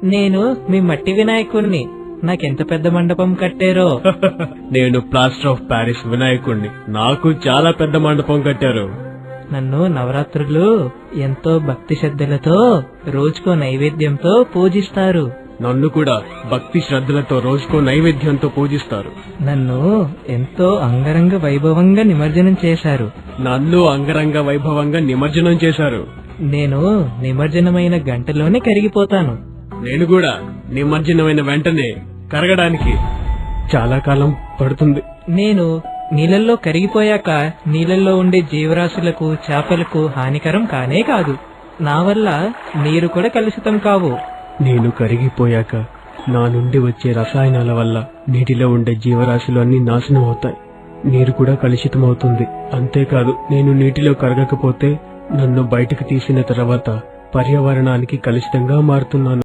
నేను మీ మట్టి వినాయకుణ్ణి. నాకెంత పెద్ద మండపం కట్టారో. నేను ప్లాస్టర్ ఆఫ్ ప్యారిస్ వినాయకుణ్ణి. నాకు చాలా పెద్ద మండపం కట్టారు. నన్ను నవరాత్రులు ఎంతో భక్తి శ్రద్ధలతో రోజుకో నైవేద్యంతో పూజిస్తారు. నన్ను కూడా భక్తి శ్రద్ధలతో రోజుకో నైవేద్యంతో పూజిస్తారు. నన్ను ఎంతో అంగరంగ వైభవంగా నిమజ్జనం చేశారు. నన్ను అంగరంగ వైభవంగా నిమజ్జనం చేశారు. నేను నిమజ్జనమైన గంటలోనే కరిగిపోతాను. నేను కూడా నిమజ్జనమైన వెంటనే కరగడానికి చాలా కాలం పడుతుంది. నేను నీళ్ళల్లో కరిగిపోయాక నీళ్ళల్లో ఉండే జీవరాశులకు చేపలకు హానికరం కానే కాదు. నా వల్ల నీరు కూడా కలుషితం కావు. నేను కరిగిపోయాక నా నుండి వచ్చే రసాయనాల వల్ల నీటిలో ఉండే జీవరాశులు అన్ని నాశనం అవుతాయి. నీరు కూడా కలుషితం అవుతుంది. అంతేకాదు, నేను నీటిలో కరగకపోతే నన్ను బయటకు తీసిన తర్వాత పర్యావరణానికి కలుషితంగా మారుతున్నాను.